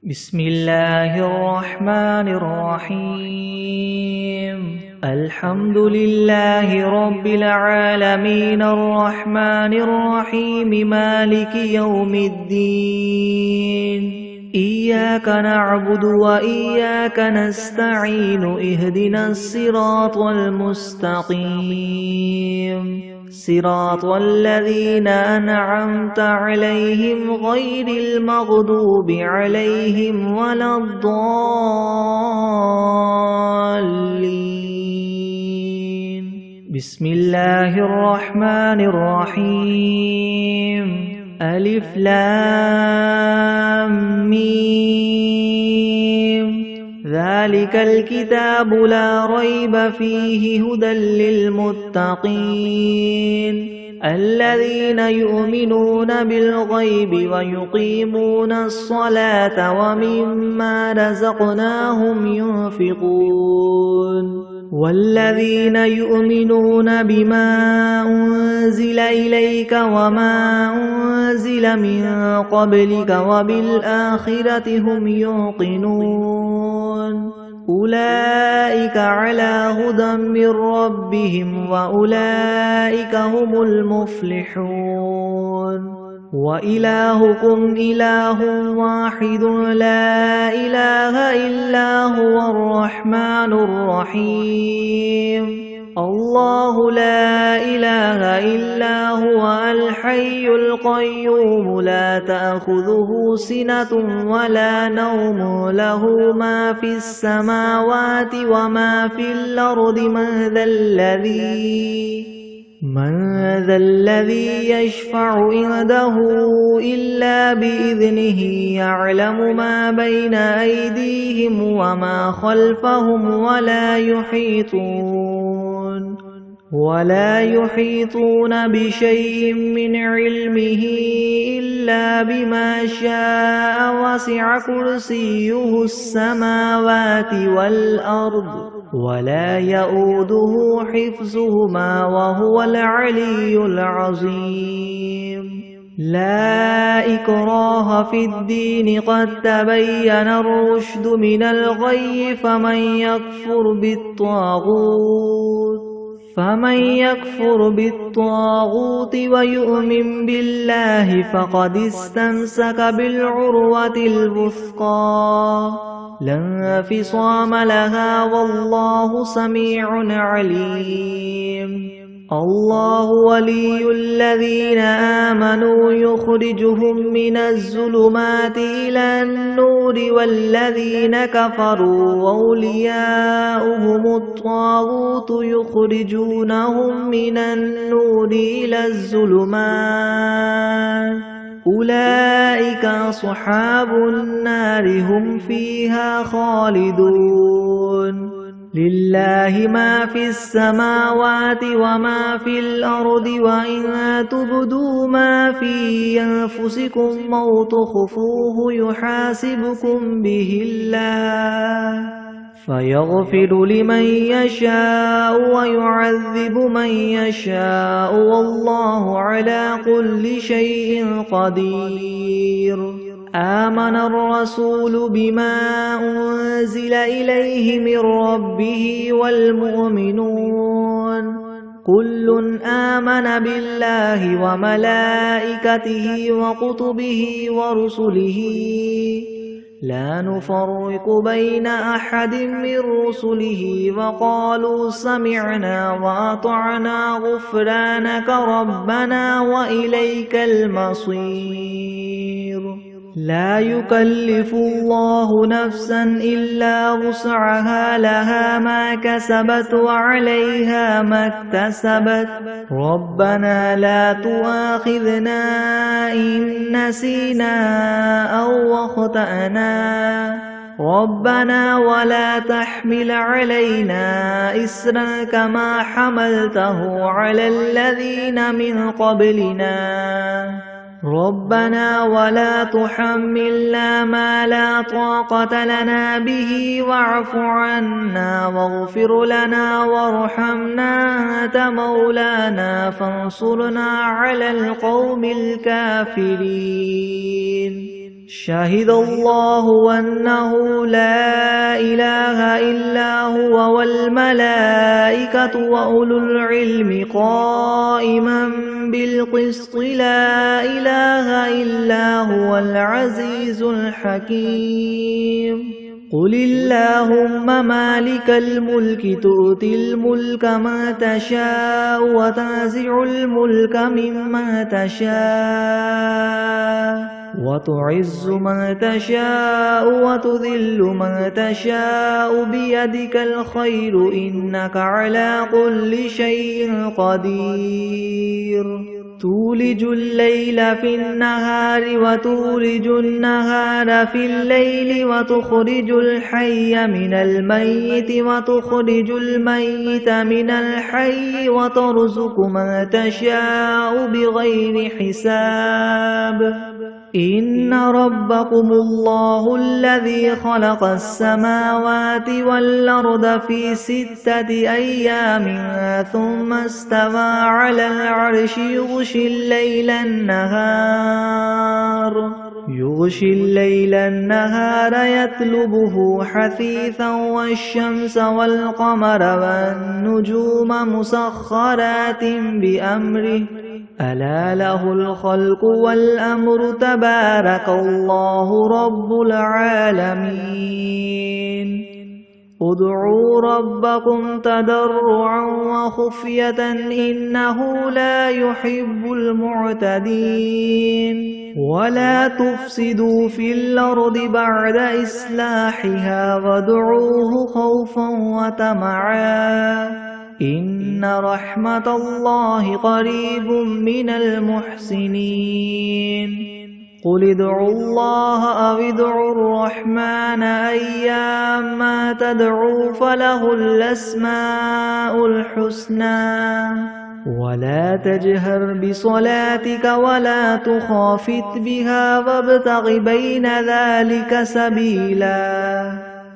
بسم الله الرحمن الرحيم الحمد لله رب العالمين الرحمن الرحيم مالك يوم الدين إياك نعبد وإياك نستعين اهدنا الصراط المستقيم صراط الذين أنعمت عليهم غير المغضوب عليهم ولا الضالين بسم الله الرحمن الرحيم ألف لام ميم ذلك الكتاب لا ريب فيه هدى للمتقين الذين يؤمنون بالغيب ويقيمون الصلاة ومما رزقناهم ينفقون والذين يؤمنون بما أنزل إليك وما أنزل من قبلك وبالآخرة هم يوقنون أولئك على هدى من ربهم وأولئك هم المفلحون وإلهكم إله واحد لا إله إلا هو الرحمن الرحيم الله لا إله إلا هو الحي القيوم لا تأخذه سنة ولا نوم له ما في السماوات وما في الأرض من ذا الذي يشفع عنده إلا بإذنه يعلم ما بين أيديهم وما خلفهم ولا يحيطون بشيء من علمه إلا بما شاء وسع كرسيه السماوات والأرض ولا يؤوده حفظهما وهو العلي العظيم لا إكراه في الدين قد تبين الرشد من الغي فمن يكفر بالطاغوت ويؤمن بالله فقد استمسك بالعروة الوثقى لا انفصام لها والله سميع عليم الله ولي الذين آمنوا يخرجهم من الظلمات إلى النور والذين كفروا أولياؤهم الطاغوت يخرجونهم من النور إلى الظلمات أولئك أصحاب النار هم فيها خالدون لله ما في السماوات وما في الأرض وإن تبدوا ما في أنفسكم أو تخفوه يحاسبكم به الله فيغفر لمن يشاء ويعذب من يشاء والله على كل شيء قدير آمن الرسول بما أنزل إليه من ربه والمؤمنون كل آمن بالله وملائكته وكتبه ورسله لا نفرق بين أحد من رسله وقالوا سمعنا وأطعنا غفرانك ربنا وإليك المصير لا يكلف الله نفسا إلا وسعها لها ما كسبت وعليها ما اكتسبت ربنا لا تؤاخذنا إن نسينا أو أخطأنا ربنا ولا تحمل علينا إسرا كما حملته على الذين من قبلنا ربنا ولا تحملنا ما لا طاقة لنا به واعف عنا واغفر لنا وارحمنا أنت مولانا فانصرنا على القوم الكافرين شهد الله أنه لا إله إلا هو والملائكة وأولو العلم قائما بالقسط لا إله إلا هو العزيز الحكيم قل اللهم مالك الملك تؤتي الملك من تشاء وتنزع الملك ممن تشاء وتعز من تشاء وتذل من تشاء بيدك الخير إنك على كل شيء قدير تولج الليل في النهار وتولج النهار في الليل وتخرج الحي من الميت وتخرج الميت من الحي وترزق من تشاء بغير حساب إن ربكم الله الذي خلق السماوات والأرض في 6 أيام ثم استوى على العرش يغشي الليل النهار يطلبه حثيثا والشمس والقمر والنجوم مسخرات بأمره ألا له الخلق والأمر تبارك الله رب العالمين ادعوا ربكم تضرعا وخفية إنه لا يحب المعتدين ولا تفسدوا في الأرض بعد إصلاحها وادعوه خوفا وطمعا إن رحمة الله قريب من المحسنين قل ادعوا الله أو ادعوا الرحمن أيما تدعوا فله الأسماء الحسنى ولا تجهر بصلاتك ولا تخافت بها وابتغ بين ذلك سبيلا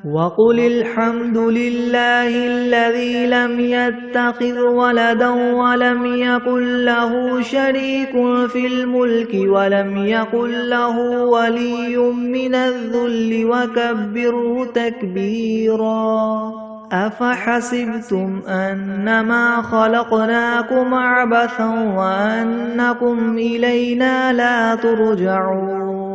وقل الحمد لله الذي لم يتخذ ولدا ولم يكن له شريك في الملك ولم يكن له ولي من الذل وكبره تكبيرا أفحسبتم أنما خلقناكم عبثا وأنكم إلينا لا ترجعون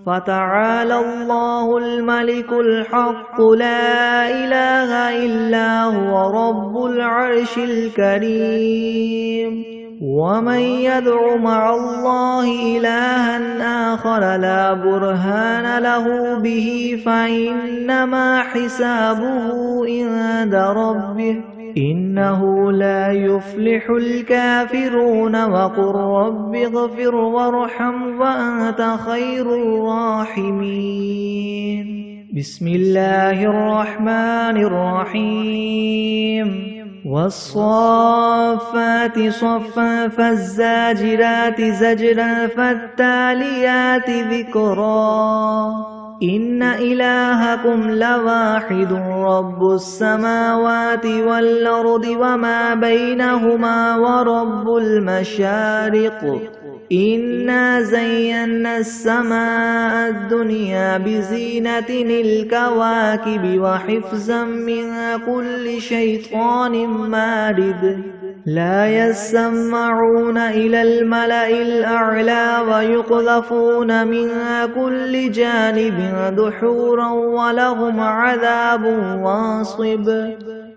فتعالى الله الملك الحق لا إله إلا هو رب العرش الكريم ومن يدع مع الله إلها آخر لا برهان له به فإنما حسابه عند ربه إنه لا يفلح الكافرون وقل رب اغفر وارحم وأنت خير الراحمين بسم الله الرحمن الرحيم والصافات صفا فالزاجرات زجرا فالتاليات ذكرا إن إلهكم لواحد رب السماوات والأرض وما بينهما ورب المشارق إنا زينا السماء الدنيا بزينة الكواكب وحفظا من كل شيطان مارد لا يسمعون إلى الملأ الأعلى ويقذفون من كل جانب دحورا ولهم عذاب واصب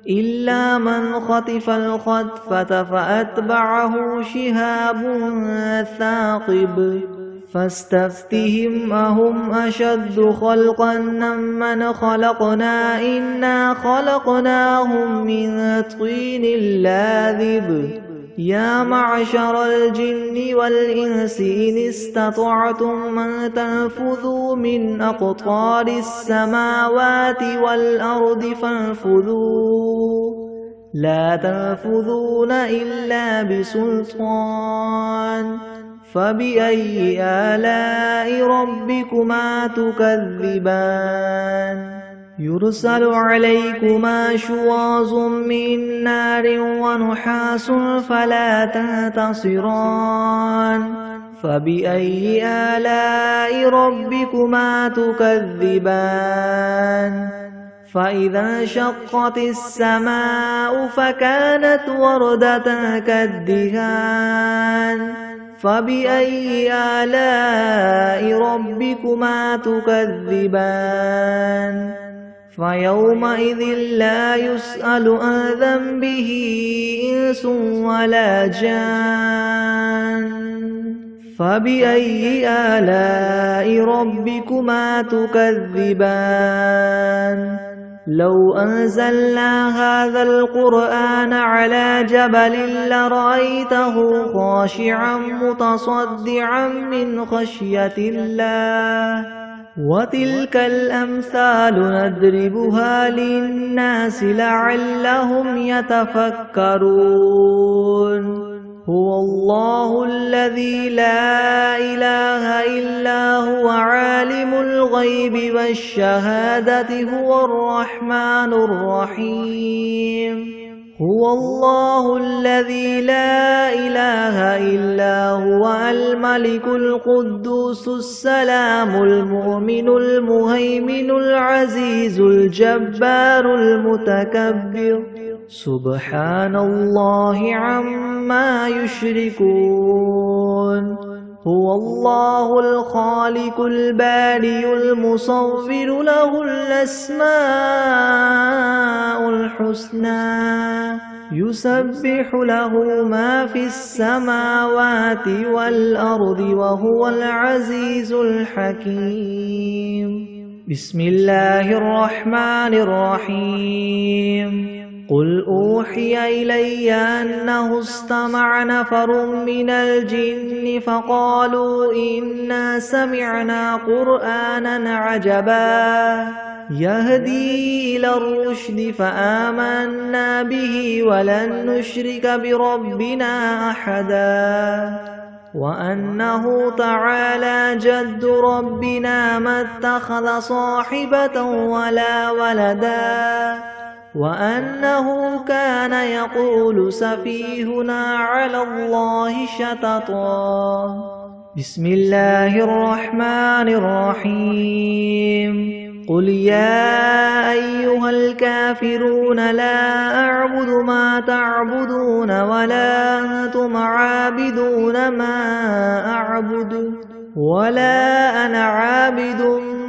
إلا من خطف الخطفة فأتبعه شهاب ثاقب فاستفتهم أهم أشد خلقا ممن خلقنا إنا خلقناهم من طين لاذب يا معشر الجن والإنس إن استطعتم أن تنفذوا من أقطار السماوات والأرض فانفذوا لا تنفذون إلا بسلطان فبأي آلاء ربكما تكذبان يرسل عليكما شواظ من نار ونحاس فلا تنتصران فبأي آلاء ربكما تكذبان فإذا انشقت السماء فكانت وردة كالدهان فبأي آلاء ربكما تكذبان فيومئذ لا يسأل عن ذنبه إنس ولا جان فبأي آلاء ربكما تكذبان لو أنزلنا هذا القرآن على جبل لرأيته خاشعا متصدعا من خشية الله وتلك الأمثال نضربها للناس لعلهم يتفكرون هو الله الذي لا إله إلا هو عالم الغيب والشهادة هو الرحمن الرحيم هو الله الذي لا إله إلا هو الملك القدوس السلام المؤمن المهيمن العزيز الجبار المتكبر سبحان الله عما يشركون هو الله الخالق البارئ المصور له الأسماء الحسنى يسبح له ما في السماوات والأرض وهو العزيز الحكيم بسم الله الرحمن الرحيم قل أوحي إلي أنه استمع نفر من الجن فقالوا إنا سمعنا قرآنا عجبا يهدي إلى الرشد فآمنا به ولن نشرك بربنا أحدا وأنه تعالى جد ربنا ما اتخذ صاحبة ولا ولدا وأنه كان يقول سفيهنا على الله شططا بسم الله الرحمن الرحيم قل يا أيها الكافرون لا أعبد ما تعبدون ولا أنتم عابدون ما أعبد ولا أنا عابد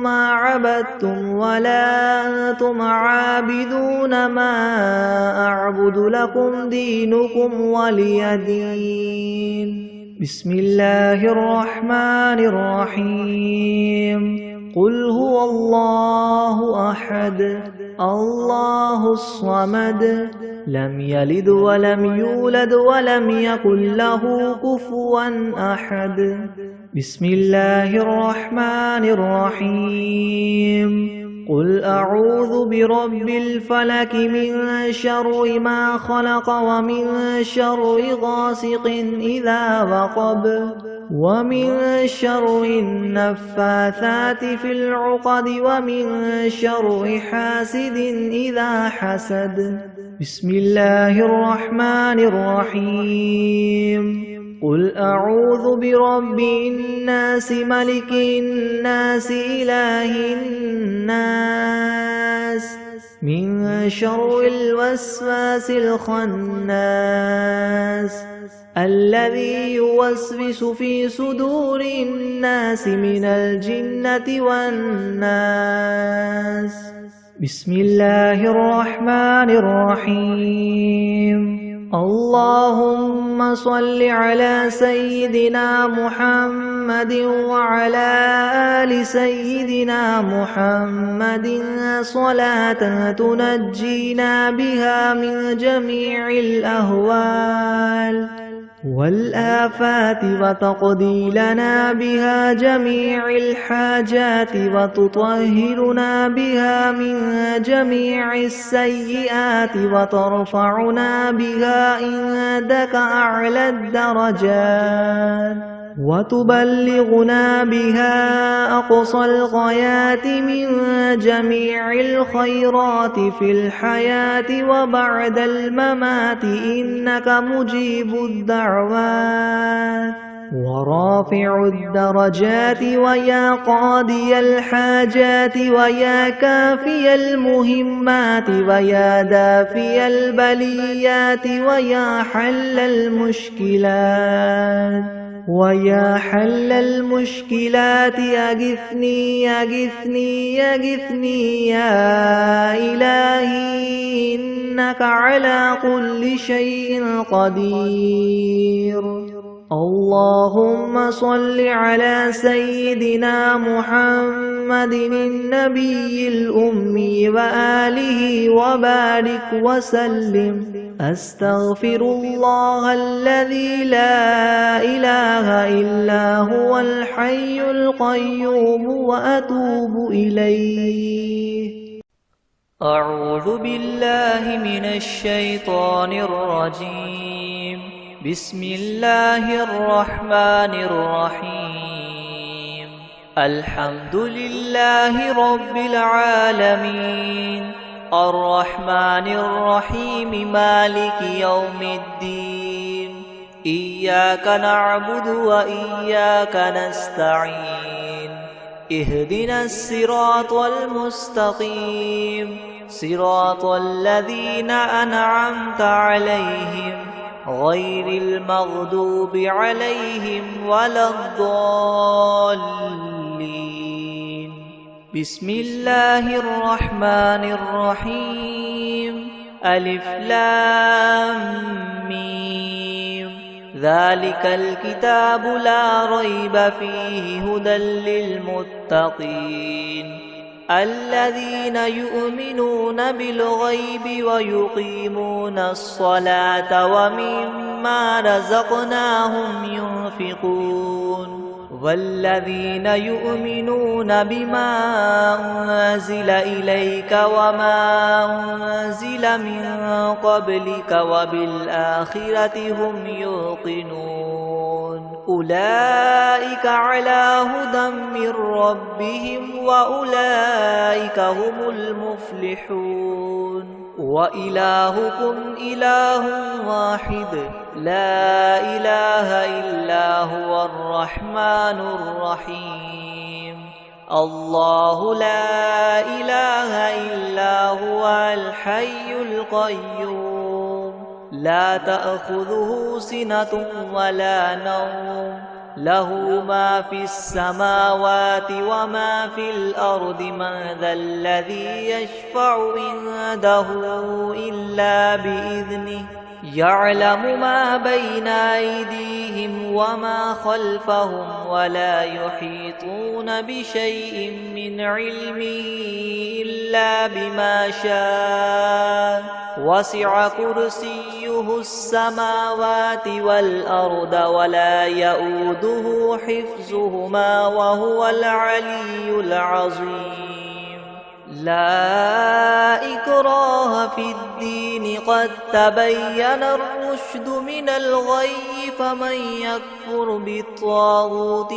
ما عبدتم ولا أنتم عابدون ما أعبد لكم دينكم ولي دين بسم الله الرحمن الرحيم قل هو الله أحد الله الصمد لم يلد ولم يولد ولم يكن له كفوا أحد بسم الله الرحمن الرحيم قل أعوذ برب الفلك من شر ما خلق ومن شر غاسق إذا وقب ومن شر النفاثات في العقد ومن شر حاسد إذا حسد بسم الله الرحمن الرحيم قل أعوذ برب الناس ملك الناس إله الناس من شر الوسواس الخناس الذي يوسوس في صدور الناس من الجنة والناس بسم الله الرحمن الرحيم اللهم صل على سيدنا محمد وعلى آل سيدنا محمد صلاة تنجينا بها من جميع الأهوال والآفات وتقضي لنا بها جميع الحاجات وتطهرنا بها من جميع السيئات وترفعنا بها عندك أعلى الدرجات وتبلغنا بها أقصى الغايات من جميع الخيرات في الحياة وبعد الممات إنك مجيب الدعوات ورافع الدرجات ويا قاضي الحاجات ويا كافي المهمات ويا دافي البليات ويا حل المشكلات أغثني أغثني أغثني يا إلهي إنك على كل شيء قدير. اللهم صل على سيدنا محمد النبي الأمي وآله وبارك وسلم. أستغفر الله الذي لا إله إلا هو الحي القيوم وأتوب إليه. أعوذ بالله من الشيطان الرجيم. بسم الله الرحمن الرحيم. الحمد لله رب العالمين الرحمن الرحيم مالك يوم الدين. إياك نعبد وإياك نستعين. اهدنا الصراط المستقيم صراط الذين أنعمت عليهم غير المغضوب عليهم ولا الضالين. بسم الله الرحمن الرحيم. ألف لام ميم. ذلك الكتاب لا ريب فيه هدى للمتقين الذين يؤمنون بالغيب ويقيمون الصلاة ومما رزقناهم ينفقون والذين يؤمنون بما أنزل إليك وما أنزل من قبلك وبالآخرة هم يوقنون أولئك على هدى من ربهم وأولئك هم المفلحون. وإلهكم إله واحد لا إله إلا هو الرحمن الرحيم. الله لا إله إلا هو الحي القيوم لا تأخذه سنة ولا نوم له ما في السماوات وما في الأرض. من ذا الذي يشفع عنده إلا بإذنه يعلم ما بين أيديهم وما خلفهم ولا يحيطون بشيء من علمه إلا بما شاء. وسع كرسيه السماوات والأرض ولا يؤوده حفظهما وهو العلي العظيم. لا إكراه في الدين قد تبين الرشد من الغي. فمن يكفر بالطاغوت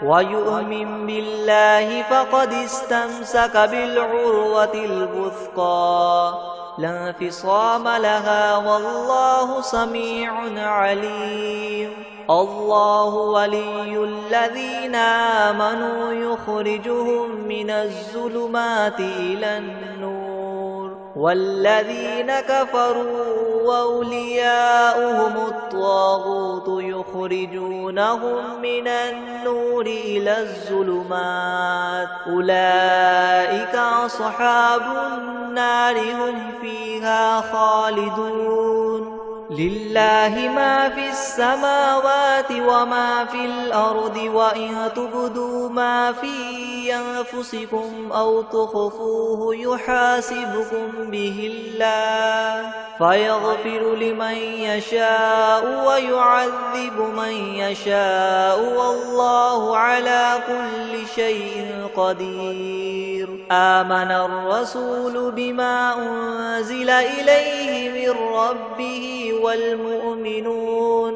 ويؤمن بالله فقد استمسك بالعروة الوثقى لا انفصام لها والله سميع عليم. الله ولي الذين آمنوا يخرجهم من الظلمات إلى النور والذين كفروا وأولياؤهم الطاغوت يخرجونهم من النور إلى الظلمات. أولئك أصحاب النار هم فيها خالدون. لله ما في السماوات وما في الأرض وإن تبدوا ما في أنفسكم أو تخفوه يحاسبكم به الله فيغفر لمن يشاء ويعذب من يشاء والله على كل شيء قدير. آمن الرسول بما أنزل إليه من ربه والمؤمنون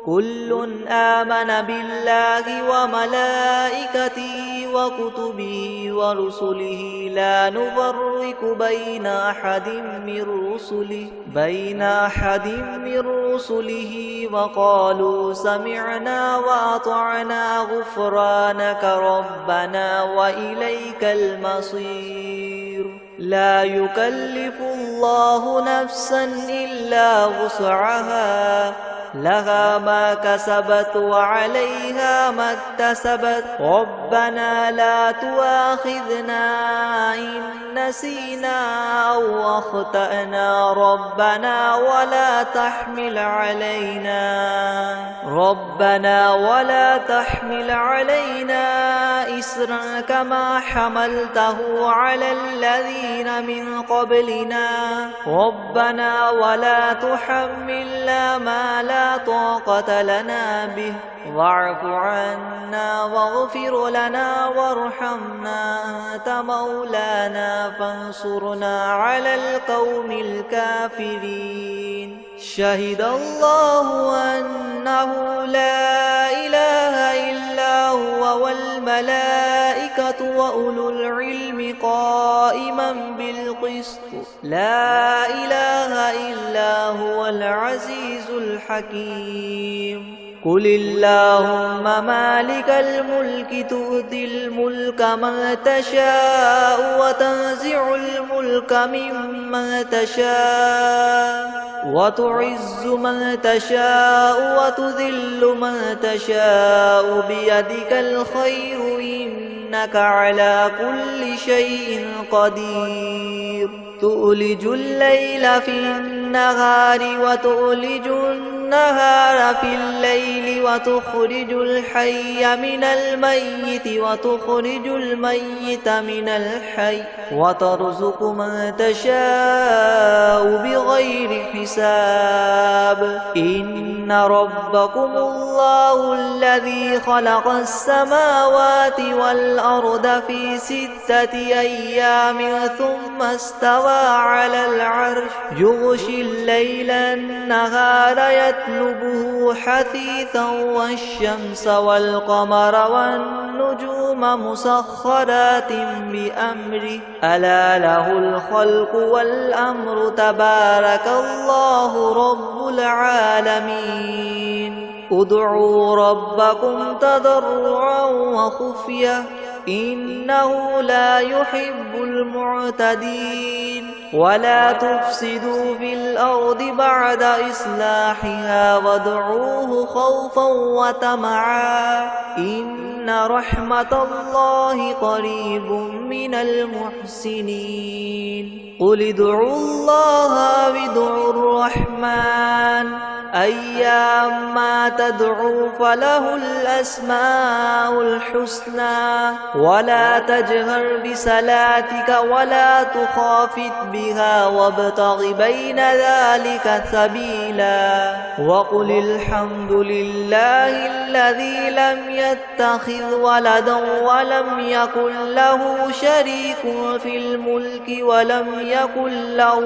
كل آمن بالله وملائكته وكتبه ورسله لا نفرق بين أحد من رسله وقالوا سمعنا وأطعنا غفرانك ربنا وإليك المصير لا يكلف الله نفسا إلا وسعها لها ما كسبت وعليها ما اكتسبت ربنا لا تؤاخذنا إن نسينا أو أخطأنا ربنا ولا تحمل علينا إسرا كما حملته على الذين من قبلنا ربنا ولا تحملنا ما لا طاقة لنا به واعف عنا واغفر لنا وارحمنا أنت مولانا فانصرنا على القوم الكافرين شهد الله أنه لا إله إلا هو والملائكة وأولو العلم قائما بالقسط لا إله إلا هو العزيز الحكيم قل اللهم مالك الملك تؤتي الملك من تشاء وتنزع الملك ممن تشاء وتعز من تشاء وتذل من تشاء بيدك الخير إنك على كل شيء قدير تؤلج الليل في النهار وتؤلج النهار في الليل وتخرج الحي من الميت وتخرج الميت من الحي وترزق من تشاء بغير حساب إن ربكم الله الذي خلق السماوات والأرض في 6 أيام ثم استوى على العرش يغشي الليل النهار يطلبه حثيثا والشمس والقمر والنجوم مسخرات بأمره ألا له الخلق والأمر تبارك الله رب العالمين ادعوا ربكم تضرعا وخفية إنه لا يحب المعتدين ولا تفسدوا في الأرض بعد إصلاحها وادعوه خوفا وطمعا إن رحمة الله قريب من المحسنين قل ادعوا الله وادعوا الرحمن أيما تدعوا فله الأسماء الحسنى ولا تجهر بصلاتك ولا تخافت بها وابتغ بين ذلك سبيلا وقل الحمد لله الذي لم يتخذ ولدا ولم يكن له شريك في الملك ولم يكن له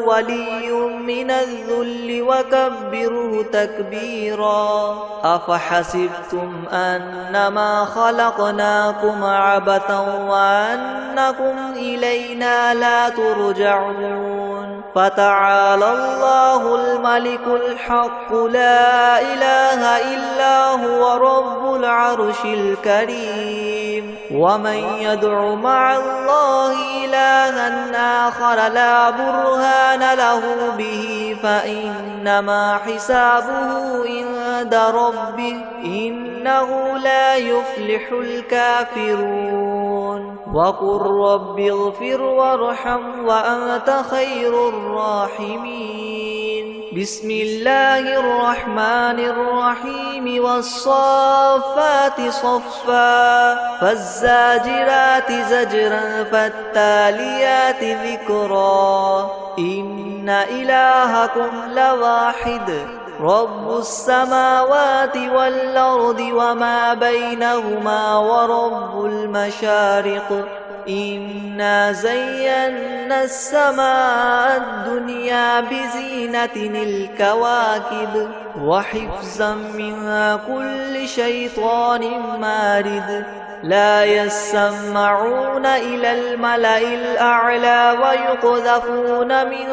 ولي من الذل وكبره تكبيرا أفحسبتم أنما خلقناكم عبثا وأنكم إلينا لا ترجعون فتعالى الله الملك الحق لا إله إلا هو رب العرش الكريم ومن يدع مع الله إلها آخر لا برهان له به فإنما حسابه عند ربه إنه لا يفلح الكافرون وقل رب اغفر وارحم وأنت خير الراحمين بسم الله الرحمن الرحيم والصافات صفا فالزاجرات زجرا فالتاليات ذكرا إن إلهكم لواحد رب السماوات والأرض وما بينهما ورب المشارق إنا زينا السماء الدنيا بزينة الكواكب وحفظا من كل شيطان مارد لا يسمعون إلى الملأ الأعلى ويقذفون من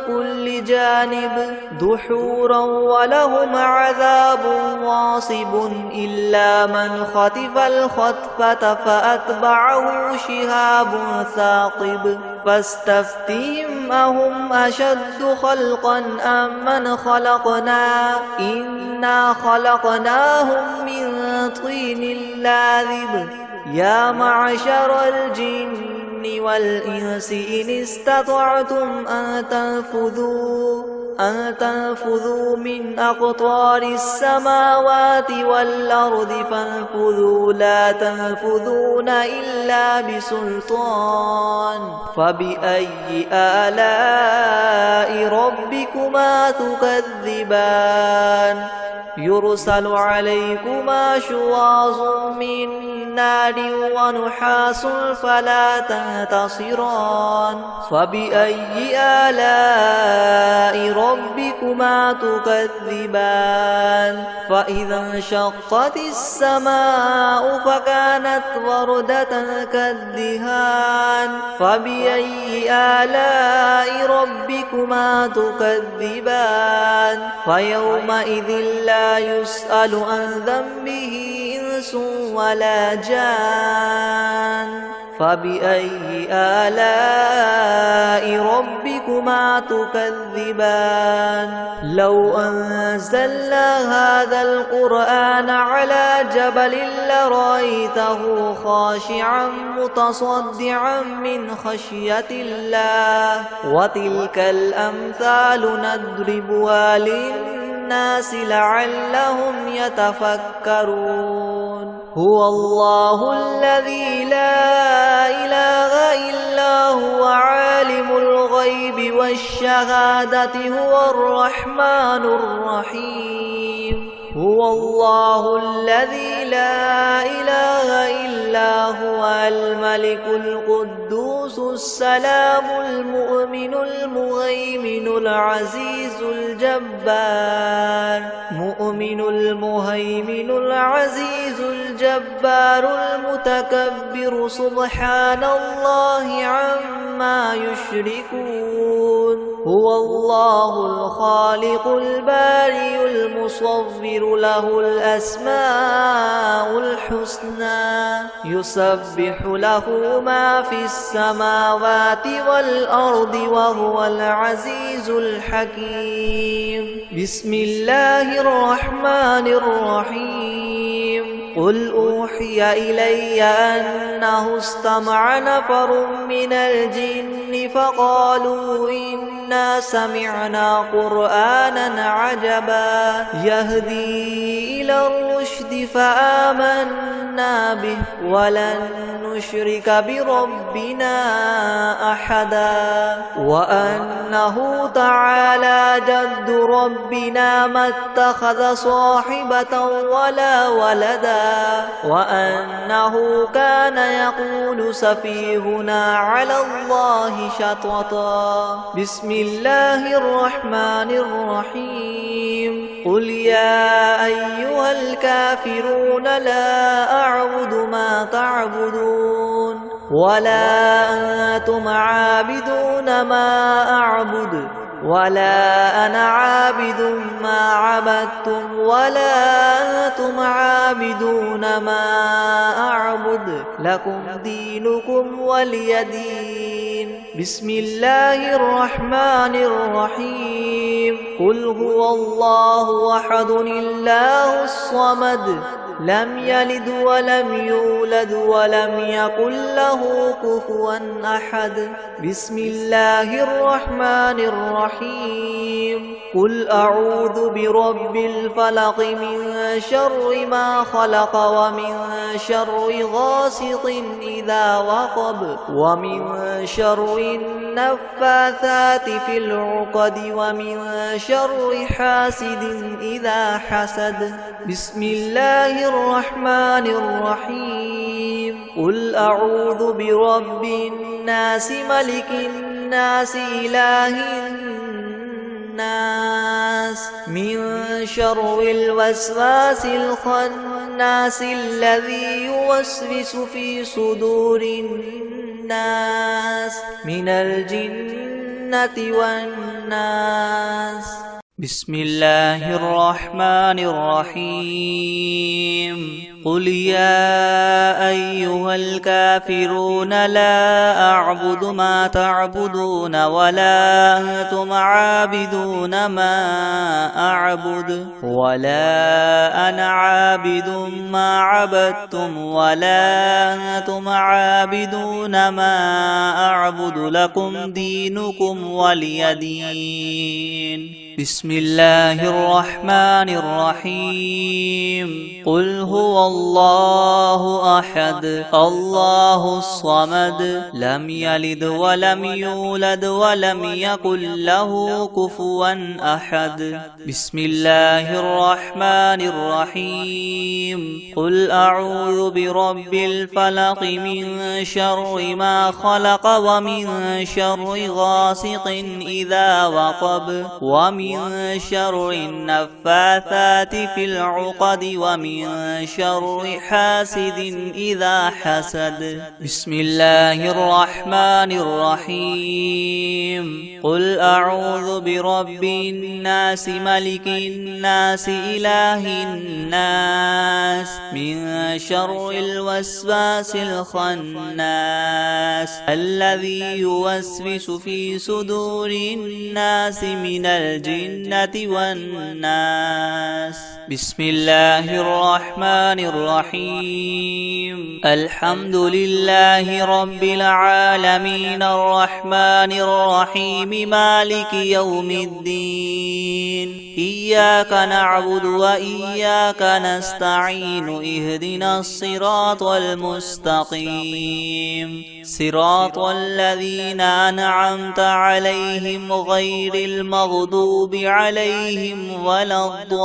كل جانب دحورا ولهم عذاب واصب إلا من خطف الخطفة فأتبعه شهاب ثاقب فاستفتهم أهم أشد خلقا أم من خلقنا إنا خلقناهم من طين لاذب يا معشر الجن والإنس إن استطعتم أن تنفذوا من أقطار السماوات والأرض فانفذوا لا تنفذون إلا بسلطان فبأي آلاء ربكما تكذبان يرسل عليكما شواظ من نار ونحاس فلا تنتصران فبأي آلاء ربكما تكذبان فإذا انشقت السماء فكانت وردة كالدهان فبأي آلاء ربكما تكذبان فيومئذ لا يسأل عن ذنبه إنس ولا جان فبأي آلاء ربكما تكذبان لو أنزلنا هذا القرآن على جبل لرأيته خاشعا متصدعا من خشية الله وتلك الأمثال نضربها للناس لعلهم يتفكرون هو الله الذي لا إله إلا هو عالم الغيب والشهادة هو الرحمن الرحيم هو الله الذي لا إله إلا هو الملك القدوس السلام المؤمن المهيمن العزيز الجبار مؤمن المهيمن العزيز الجبار المتكبر سبحان الله عما يشركون هو الله الخالق البارئ المصور له الأسماء الحسنى يسبح له ما في السماوات والأرض وهو العزيز الحكيم بسم الله الرحمن الرحيم قل أوحي إلي أنه استمع نفر من الجن فقالوا إنا سمعنا قرآنا عجبا يهدي إلى الرشد فآمنا به ولن نشرك بربنا أحدا وأنه تعالى جد ربنا ما اتخذ صاحبة ولا ولدا وأنه كان يقول سفيهنا على الله شططا بسم الله الرحمن الرحيم قل يا أيها الكافرون لا أعبد ما تعبدون ولا أنتم عابدون ما أعبد ولا أنا عابد ما عبدتم ولا أنتم عابدون ما أعبد لكم دينكم ولي دين بسم الله الرحمن الرحيم قل هو الله أحد الله الصمد لم يلد ولم يولد ولم يكن له كفوا أحد بسم الله الرحمن الرحيم قل أعوذ برب الفلق من شر ما خلق ومن شر غاسق إذا وقب ومن شر النفاثات في العقد ومن شر حاسد إذا حسد بسم الله الرحمن الرحيم قل أعوذ برب الناس ملك الناس إله الناس من شر الوسواس الخناس الذي يوسوس في صدور الناس من الجنة والناس. بسم الله الرحمن الرحيم. قل يا أيها الكافرون لا أعبد ما تعبدون ولا أنتم عابدون ما أعبد ولا أنا عابد ما عبدتم ولا أنتم عابدون ما أعبد لكم دينكم ولي دين. بسم الله الرحمن الرحيم. قل هو الله أحد الله الصمد لم يلد ولم يولد ولم يكن له كفوا أحد. بسم الله الرحمن الرحيم. قل أعوذ برب الفلق من شر ما خلق ومن شر غاسق إذا وقب ومن شر النفاثات في العقد ومن شر حاسد إذا حسد. بسم الله الرحمن الرحيم. قل أعوذ برب الناس ملك الناس إله الناس من شر الوسواس الخناس الذي يوسوس في صدور الناس من الجنة والناس. بسم الله الرحمن الرحيم. الحمد لله رب العالمين الرحمن الرحيم مالك يوم الدين. إياك نعبد وإياك نستعين اهدنا الصراط المستقيم صراط الذين أنعمت عليهم غير المغضوب عليهم ولا الضالين.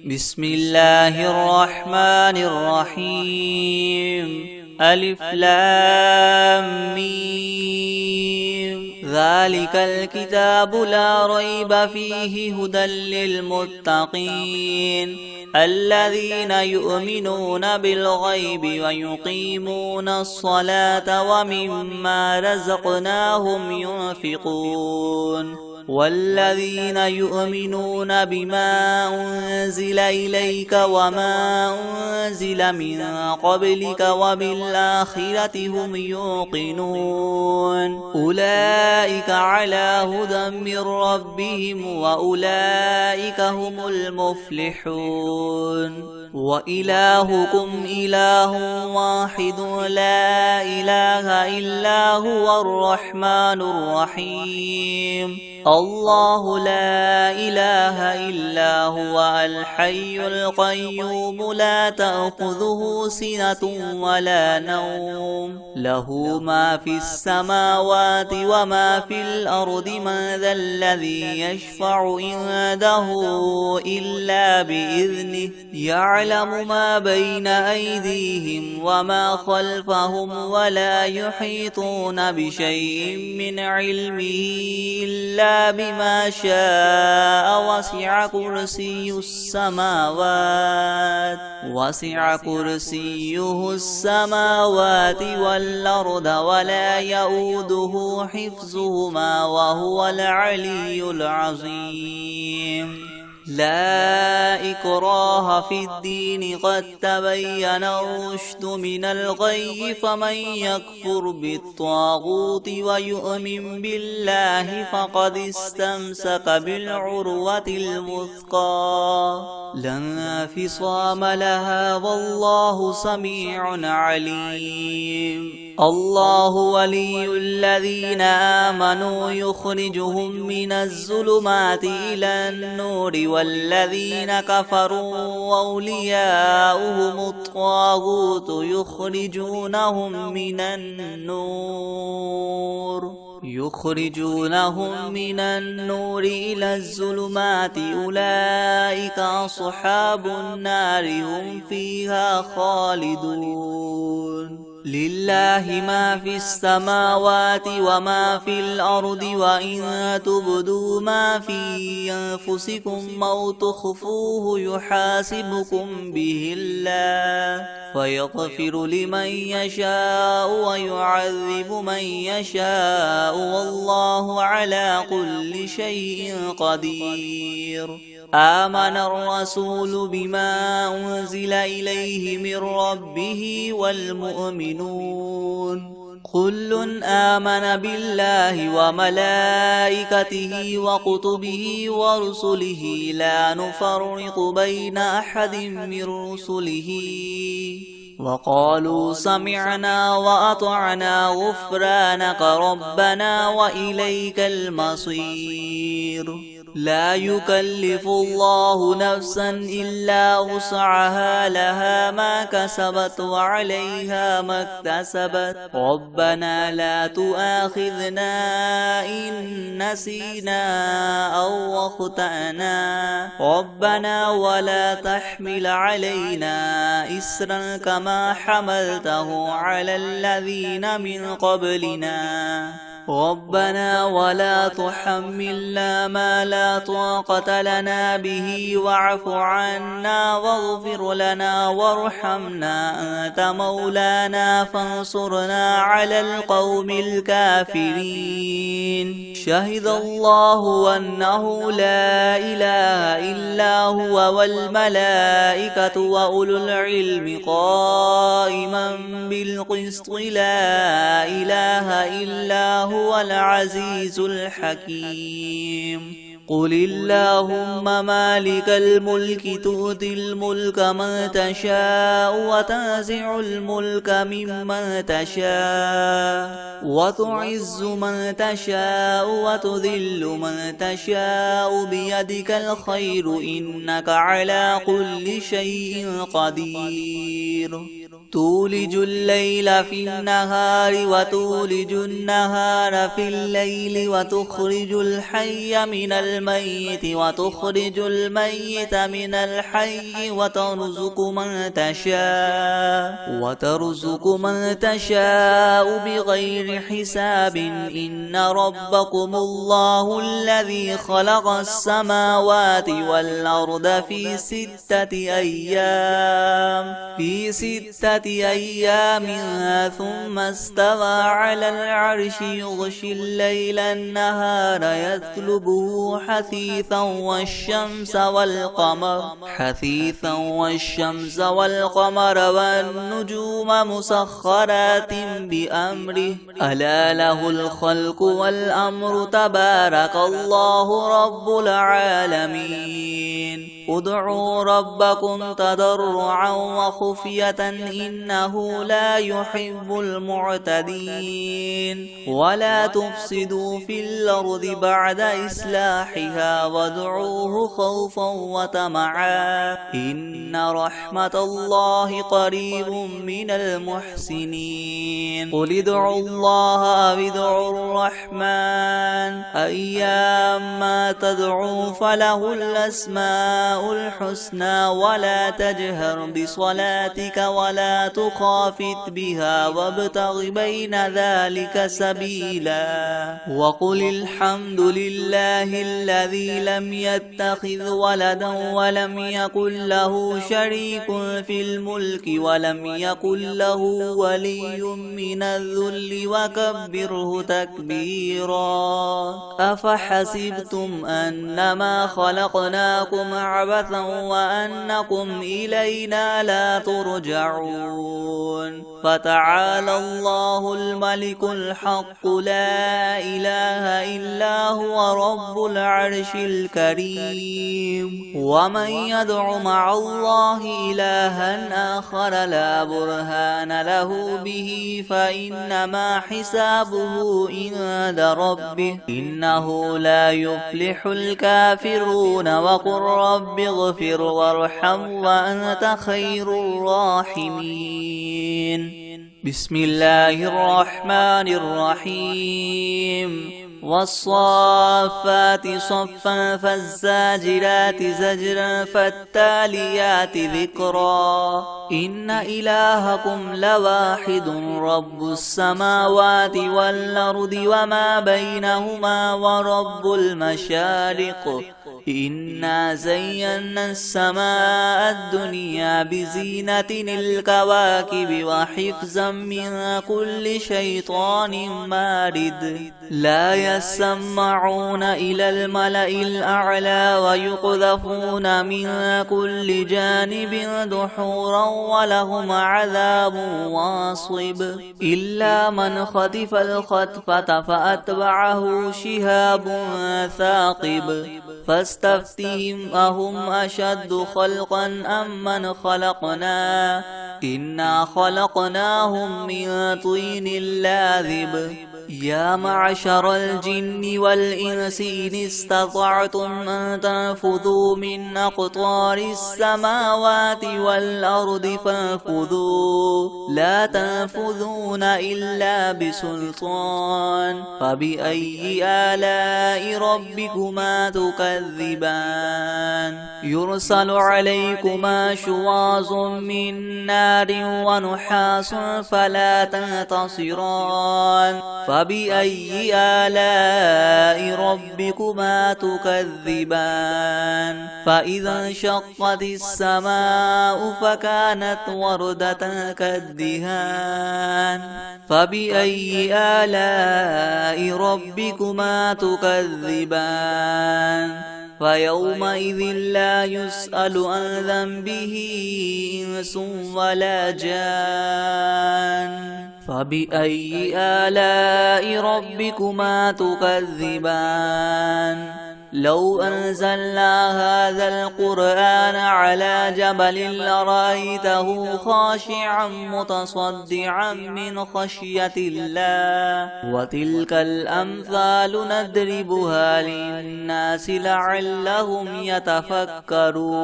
بسم الله الرحمن الرحيم. ألف لام ميم. ذلك الكتاب لا ريب فيه هدى للمتقين الذين يؤمنون بالغيب ويقيمون الصلاة ومما رزقناهم ينفقون والذين يؤمنون بما أنزل إليك وما أنزل من قبلك وبالآخرة هم يوقنون أولئك على هدى من ربهم وأولئك هم المفلحون. وإلهكم إله واحد لا إله إلا هو الرحمن الرحيم. الله لا إله إلا هو الحي القيوم لا تأخذه سنة ولا نوم له ما في السماوات وما في الأرض. من ذا الذي يشفع عنده إلا بإذنه يعلم ما بين أيديهم وما خلفهم ولا يحيطون بشيء من علمه إلا بما شاء وسع كرسيه السماوات والأرض ولا يؤوده حفظهما وهو العلي العظيم. لا إكراه في الدين قد تبين الرشد من الغي فمن يكفر بالطاغوت ويؤمن بالله فقد استمسك بالعروة الوثقى لا انفصام لها والله سميع عليم. الله ولي الذين آمنوا يخرجهم من الظلمات إلى النور والذين كفروا أولياؤهم الطاغوت يخرجونهم من النور إلى الظلمات أولئك أصحاب النار هم فيها خالدون. لله ما في السماوات وما في الأرض وإن تبدوا ما في أنفسكم أو تخفوه يحاسبكم به الله فيغفر لمن يشاء ويعذب من يشاء والله على كل شيء قدير. آمن الرسول بما أنزل إليه من ربه والمؤمنون كل آمن بالله وملائكته وكتبه ورسله لا نفرق بين أحد من رسله وقالوا سمعنا وأطعنا غفرانك ربنا وإليك المصير. لا يكلف الله نفسا إلا وسعها لها ما كسبت وعليها ما اكتسبت ربنا لا تؤاخذنا إن نسينا أو أخطأنا ربنا ولا تحمل علينا إسرا كما حملته على الذين من قبلنا ربنا ولا تحملنا ما لا طاقة لنا به واعف عنا واغفر لنا وارحمنا أنت مولانا فانصرنا على القوم الكافرين. شهد الله أنه لا إله إلا هو والملائكة وأولو العلم قائما بالقسط لا إله إلا هو العزيز الحكيم. قل اللهم مالك الملك تؤتي الملك من تشاء وتنزع الملك ممن تشاء وتعز من تشاء وتذل من تشاء بيدك الخير إنك على كل شيء قدير. تولج الليل في النهار وتولج النهار في الليل وتخرج الحي من الميت وتخرج الميت من الحي وترزق من تشاء بغير حساب. إن ربكم الله الذي خلق السماوات والأرض في 6 أيام ثم استوى على العرش يغشي الليل النهار يطلبه حثيثا والشمس والقمر والنجوم مسخرات بأمره ألا له الخلق والأمر تبارك الله رب العالمين. ادعوا ربكم تضرعا وخفية إنه لا يحب المعتدين. ولا تفسدوا في الأرض بعد إصلاحها وادعوه خوفا وطمعا إن رحمة الله قريب من المحسنين. قل ادعوا الله أو ادعوا الرحمن أيما تدعوا فله الأسماء الحسنى ولا تجهر بصلاتك ولا تخافت بها وابتغ بين ذلك سبيلا. وقل الحمد لله الذي لم يتخذ ولدا ولم يكن له شريك في الملك ولم يكن له ولي من الذل وكبره تكبيرا. أفحسبتم أنما خلقناكم عبثا وأنكم إلينا لا ترجعون. فتعالى الله الملك الحق لا إله إلا هو رب العرش الكريم. ومن يدع مع الله إلها آخر لا برهان له به فإنما حسابه عند ربه إنه لا يفلح الكافرون. وقل رب اغفر وارحم وأنت خير الراحمين. بسم الله الرحمن الرحيم. والصافات صفا فالزاجرات زجرا فالتاليات ذكرا إن إلهكم لواحد رب السماوات والأرض وما بينهما ورب المشارق إنا زينا السماء الدنيا بزينة الكواكب وحفظا من كل شيطان مارد لا يسمعون إلى الملأ الأعلى ويقذفون من كل جانب دحورا ولهم عذاب واصب إلا من خطف الخطفة فأتبعه شهاب ثاقب فاستفتهم أهم أشد خلقا أم من خلقنا إنا خلقناهم من طين لاذب يا معشر الجن والإنس إن استطعتم أن تنفذوا من أقطار السماوات والأرض فانفذوا لا تنفذون إلا بسلطان فبأي آلاء ربكما تكذبان يرسل عليكما شواظ من نار ونحاس فلا تنتصران فبأي آلاء ربكما تكذبان فإذا انشقت السماء فكانت وردة كالدهان فبأي آلاء ربكما تكذبان فيومئذ لا يسأل عن ذنبه إنس ولا جان فبأي آلاء ربكما تكذبان لو أنزلنا هذا القرآن على جبل لرأيته خاشعا متصدعا من خشية الله وتلك الأمثال نضربها للناس لعلهم يتفكرون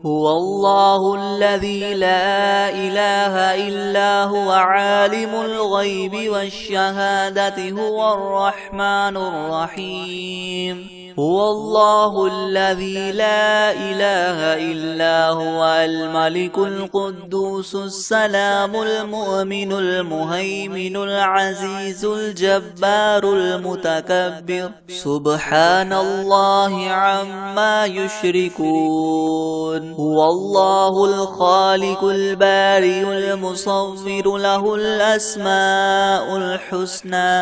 هو الله الذي لا إله إلا هو عالم الغيب والشهادة هو الرحمن الرحيم هو الله الذي لا إله إلا هو الملك القدوس السلام المؤمن المهيمن العزيز الجبار المتكبر سبحان الله عما يشركون هو الله الخالق البارئ المصور له الأسماء الحسنى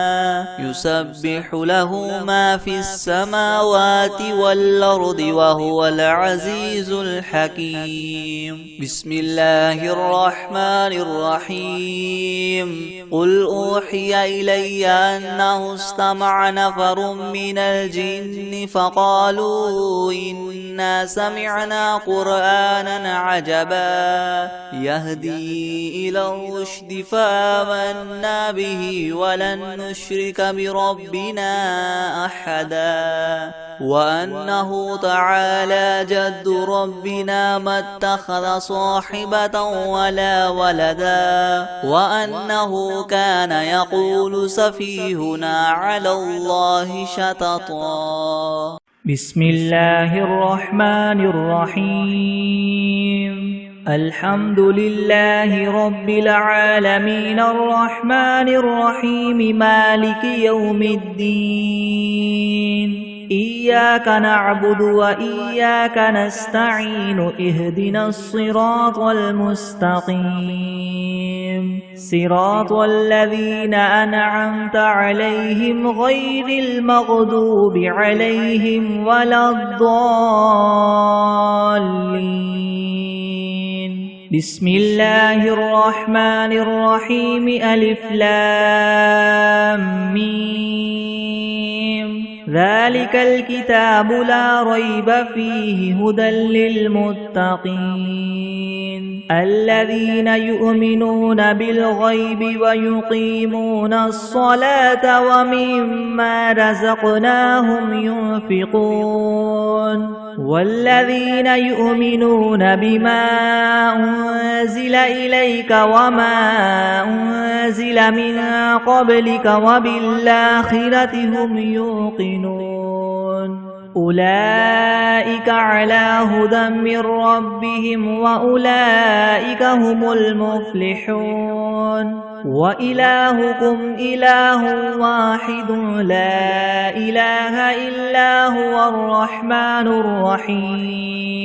يسبح له ما في السماوات والأرض وهو العزيز الحكيم بسم الله الرحمن الرحيم قل أوحي إلي أنه استمع نفر من الجن فقالوا إنا سمعنا قرآنا عجبا يهدي إلى الرشد فآمنا به ولن نشرك بربنا أحدا وأنه تعالى جد ربنا ما اتخذ صاحبة ولا ولدا وأنه كان يقول سفيهنا على الله شططا بسم الله الرحمن الرحيم الحمد لله رب العالمين الرحمن الرحيم مالك يوم الدين إياك نعبد وإياك نستعين اهدنا الصراط المستقيم صراط الذين أنعمت عليهم غير المغضوب عليهم ولا الضالين بسم الله الرحمن الرحيم ألف لام ميم ذلك الكتاب لا ريب فيه هدى للمتقين الذين يؤمنون بالغيب ويقيمون الصلاة ومما رزقناهم ينفقون والذين يؤمنون بما أنزل إليك وما أنزل من قبلك وبالآخرة هم يوقنون أولئك على هدى من ربهم وأولئك هم المفلحون وإلهكم إله واحد لا إله إلا هو الرحمن الرحيم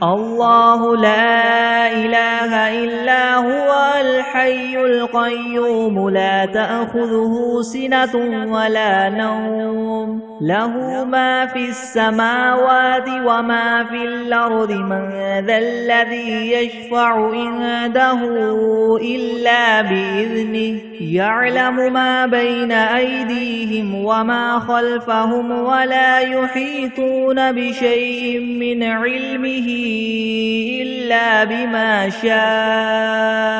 الله لا إله إلا هو الحي القيوم لا تأخذه سنة ولا نوم له ما في السماوات وما في الأرض من ذا الذي يشفع عنده إلا بإذنه يعلم ما بين أيديهم وما خلفهم ولا يحيطون بشيء من علمه إلا بما شاء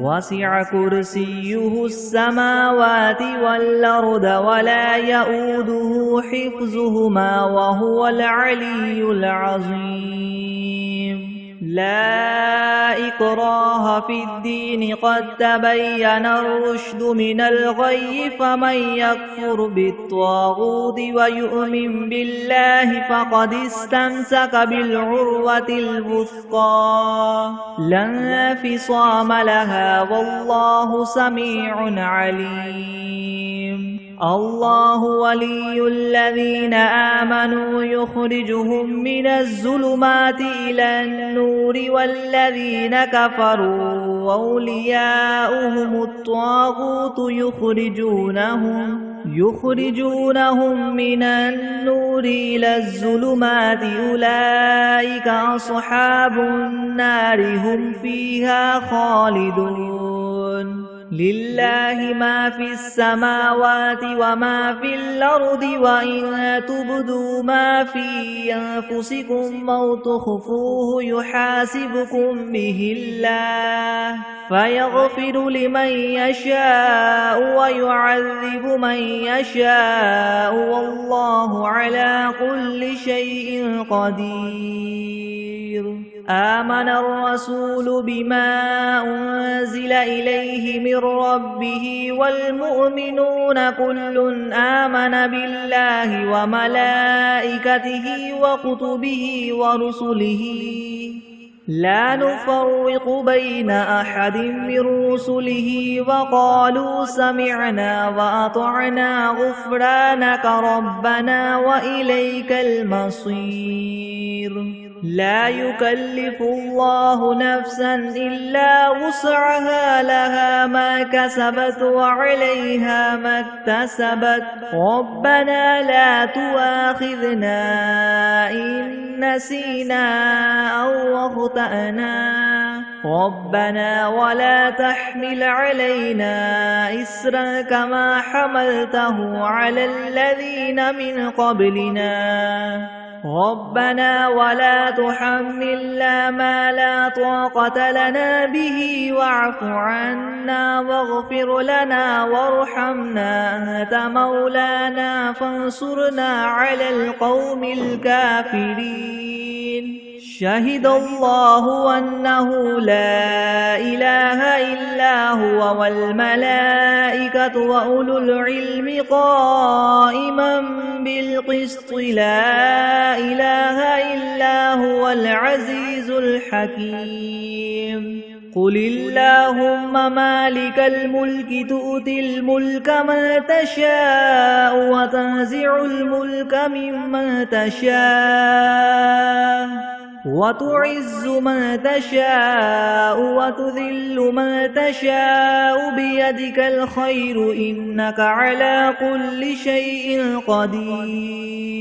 وسع كرسيه السماوات والأرض ولا يؤوده حفظهما وهو العلي العظيم لا إكراه في الدين قد تبين الرشد من الغي فمن يكفر بالطاغوت ويؤمن بالله فقد استمسك بالعروة الوثقى لا انفصام لها والله سميع عليم الله ولي الذين آمنوا يخرجهم من الظلمات إلى النور والذين كفروا أولياؤهم الطاغوت يخرجونهم من النور إلى الظلمات أولئك أصحاب النار هم فيها خالدون لله ما في السماوات وما في الأرض وإن تبدوا ما في أنفسكم أو تخفوه يحاسبكم به الله فيغفر لمن يشاء ويعذب من يشاء والله على كل شيء قدير آمن الرسول بما أنزل إليه من ربه والمؤمنون كل آمن بالله وملائكته وكتبه ورسله لا نفرق بين أحد من رسله وقالوا سمعنا وأطعنا غفرانك ربنا وإليك المصير لا يكلف الله نفسا إلا وسعها لها ما كسبت وعليها ما اكتسبت ربنا لا تؤاخذنا إن نسينا أو أخطأنا ربنا ولا تحمل علينا إسرا كما حملته على الذين من قبلنا ربنا ولا تحملنا ما لا طاقة لنا به واعف عنا واغفر لنا وارحمنا أنت مولانا فانصرنا على القوم الكافرين شهد الله أنه لا إله إلا هو والملائكة وأولو العلم قائما بالقسط لا إله إلا هو العزيز الحكيم قل اللهم مالك الملك تؤتي الملك من تشاء وتنزع الملك ممن تشاء وتعز من تشاء وتذل من تشاء بيدك الخير إنك على كل شيء قدير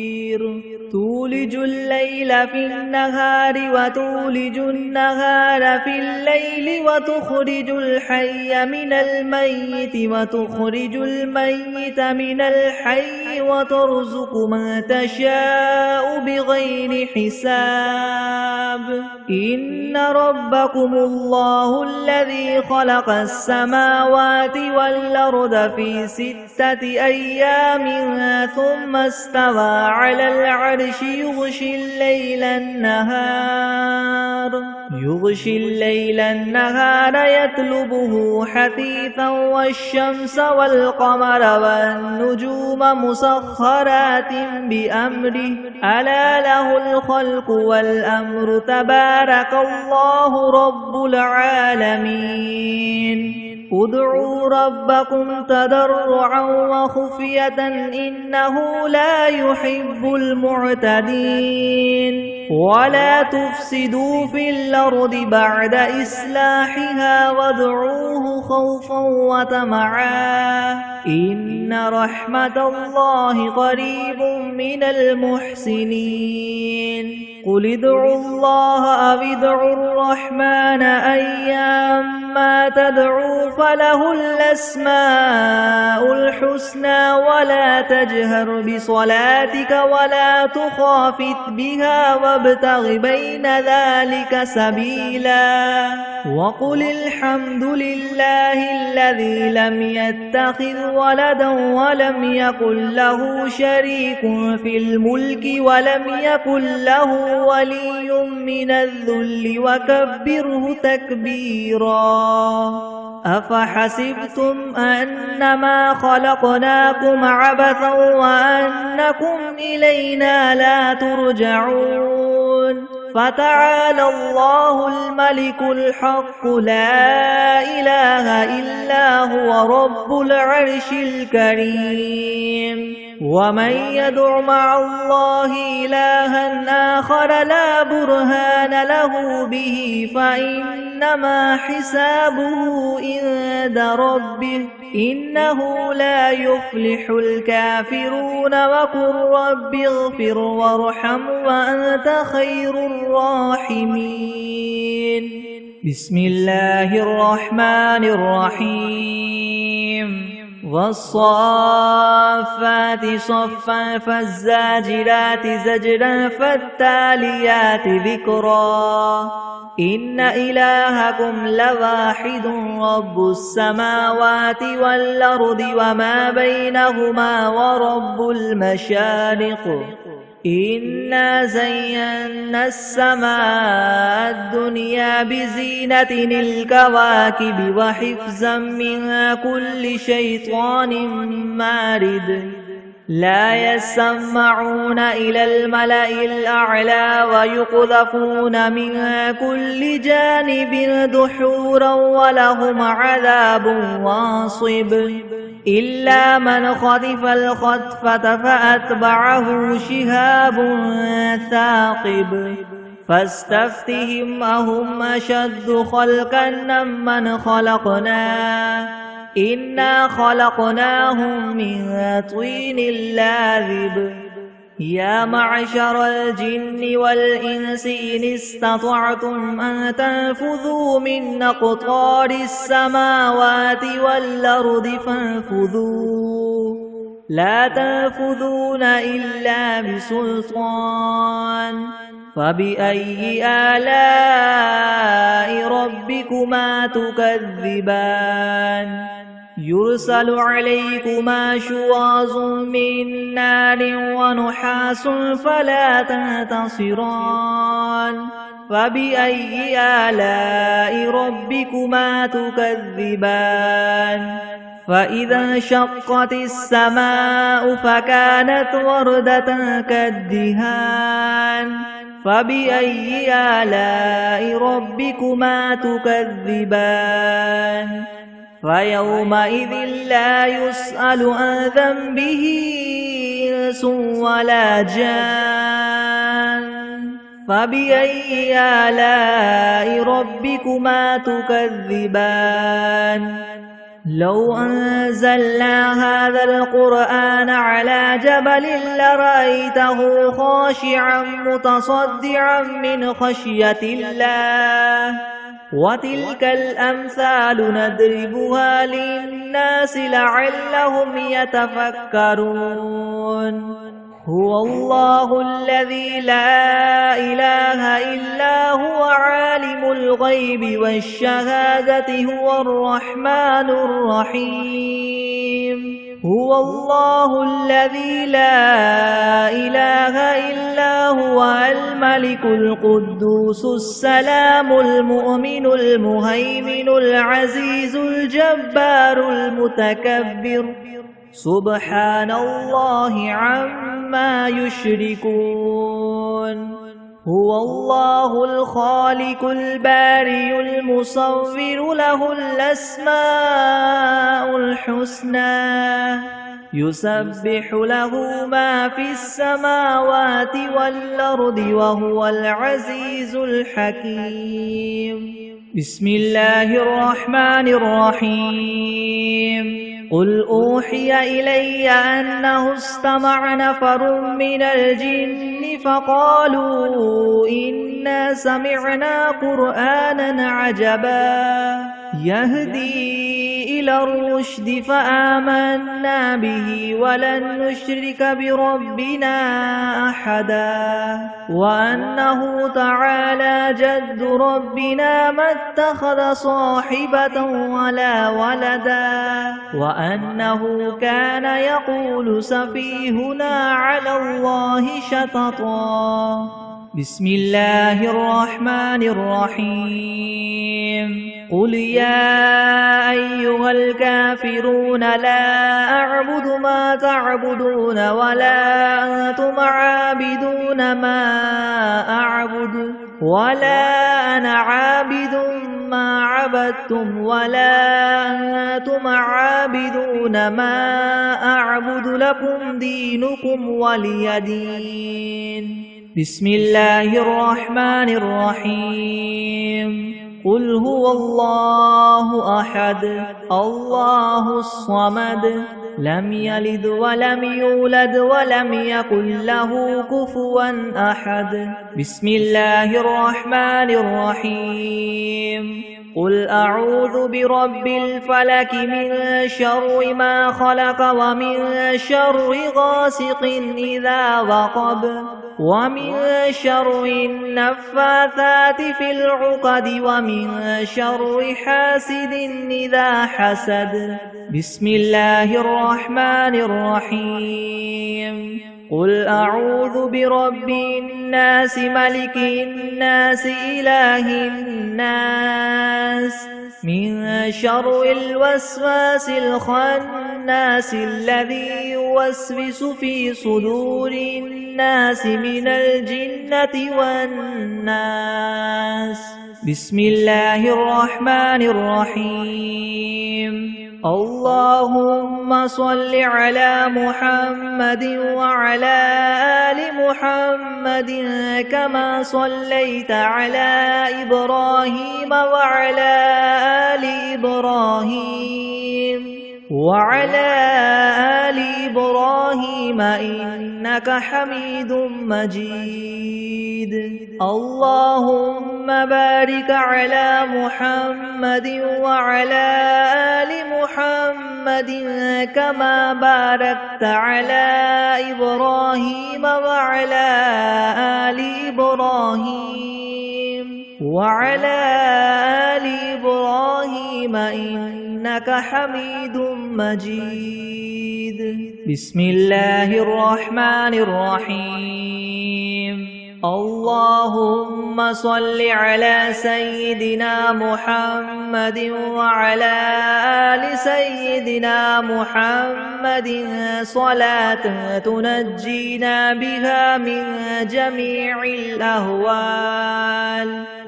تولج الليل في النهار وتولج النهار في الليل وتخرج الحي من الميت وتخرج الميت من الحي وترزق من تشاء بغير حساب إن ربكم الله الذي خلق السماوات والأرض في 6 أيام ثم استوى على العرش العرش يغشي الليل النهار يطلبه حثيثا والشمس والقمر والنجوم مسخرات بأمره ألا له الخلق والأمر تبارك الله رب العالمين ادعوا ربكم تضرعا وخفية إنه لا يحب المعتدين ولا تفسدوا في الأرض بعد إصلاحها وادعوه خوفا وطمعا إن رحمة الله قريب من المحسنين قل ادعوا الله أو ادعوا الرحمن أيما تدعوا فله الأسماء الحسنى ولا تجهر بصلاتك ولا تخافت بها وابتغ بين ذلك سبيلا وقل الحمد لله الذي لم يتخذ ولدا ولم يكن له شريك في الملك ولم يكن له ولي من الذل وكبره تكبيرا أفحسبتم أنما خلقناكم عبثا وأنكم إلينا لا ترجعون فتعالى الله الملك الحق لا إله إلا هو رب العرش الكريم ومن يدع مع الله إلها آخر لا برهان له به فإنما حسابه عند ربه إنه لا يفلح الكافرون وقل رب اغفر وارحم وأنت خير الراحمين بسم الله الرحمن الرحيم والصافات صفا فالزاجرات زجرا فالتاليات ذكرا إن إلهكم لواحد رب السماوات والأرض وما بينهما ورب المشارق إنا زينا السماء الدنيا بزينة الكواكب وحفظا من كل شيطان مارد لا يسمعون إلى الملأ الأعلى ويقذفون من كل جانب دحورا ولهم عذاب واصب إلا من خطف الخطفة فأتبعه شهاب ثاقب فاستفتهم أهم أشد خلقا ممن خلقنا إنا خلقناهم من طين لاذب يا معشر الجن والإنس إن استطعتم أن تنفذوا من أقطار السماوات والأرض فانفذوا لا تنفذون إلا بسلطان فبأي آلاء ربكما تكذبان يرسل عليكما شواظ من نار ونحاس فلا تنتصران فبأي آلاء ربكما تكذبان فإذا انشقت السماء فكانت وردة كالدهان فبأي آلاء ربكما تكذبان فيومئذ لا يسأل عن ذنبه إنس ولا جان فبأي آلاء ربكما تكذبان لو أنزلنا هذا القرآن على جبل لرأيته خاشعا متصدعا من خشية الله وتلك الأمثال نضربها للناس لعلهم يتفكرون هو الله الذي لا إله إلا هو عالم الغيب والشهادة هو الرحمن الرحيم هو الله الذي لا إله إلا هو الملك القدوس السلام المؤمن المهيمن العزيز الجبار المتكبر سبحان الله عما يشركون هو الله الخالق البارئ المصور له الأسماء الحسنى يسبح له ما في السماوات والأرض وهو العزيز الحكيم بسم الله الرحمن الرحيم قل أوحي إلي أنه استمع نفر من الجن فقالوا إنا سمعنا قرآنا عجبا يهدي إلى الرشد فآمنا به ولن نشرك بربنا أحدا وأنه تعالى جد ربنا ما اتخذ صاحبة ولا ولدا وأنه كان يقول سفيهنا على الله شططا بسم الله الرحمن الرحيم قل يا أيها الكافرون لا أعبد ما تعبدون ولا أنتم عابدون ما أعبد ولا أنا عابد ما عبدتم ولا أنتم عابدون ما أعبد لكم دينكم ولي دين بسم الله الرحمن الرحيم قل هو الله أحد الله الصمد لم يلد ولم يولد ولم يكن له كفوا أحد بسم الله الرحمن الرحيم قل أعوذ برب الفلك من شر ما خلق ومن شر غاسق إذا وقب ومن شر النفاثات في العقد ومن شر حاسد إذا حسد بسم الله الرحمن الرحيم قل أعوذ برب الناس ملك الناس إله الناس من شر الوسواس الخناس الذي يوسوس في صدور الناس من الجنة والناس بسم الله الرحمن الرحيم اللهم صل على محمد وعلى آل محمد كما صليت على إبراهيم وعلى آل إبراهيم وعلى آل إبراهيم إنك حميد مجيد اللهم بارك على محمد وعلى آل محمد كما باركت على إبراهيم وعلى آل إبراهيم وعلى آل إبراهيم إنك حميد مجيد بسم الله الرحمن الرحيم اللهم صل على سيدنا محمد وعلى آل سيدنا محمد صلاة تنجينا بها من جميع الأهوال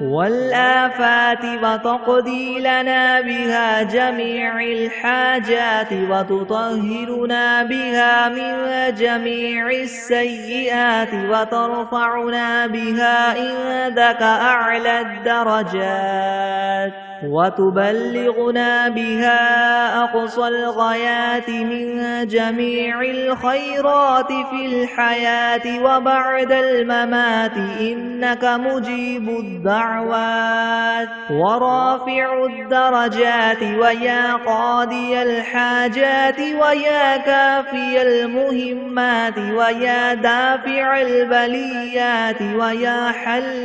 والآفات وتقضي لنا بها جميع الحاجات وتطهرنا بها من جميع السيئات وترفعنا بها عندك أعلى الدرجات وتبلغنا بها أقصى الغايات من جميع الخيرات في الحياة وبعد الممات إنك مجيب الدعوات ورافع الدرجات ويا قاضي الحاجات ويا كافي المهمات ويا دافع البليات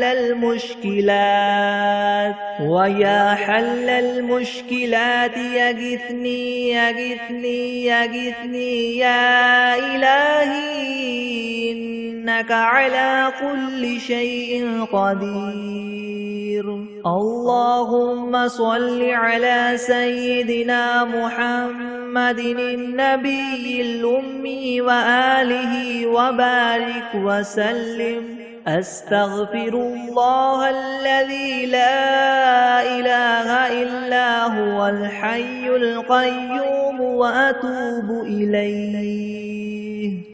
المشكلات ويا حل المشكلات يغثني يا إلهي إنك على كل شيء قدير. اللهم صل على سيدنا محمد النبي الأمي وآله وبارك وسلم. أستغفر الله الذي لا إله إلا هو الحي القيوم وأتوب إليه.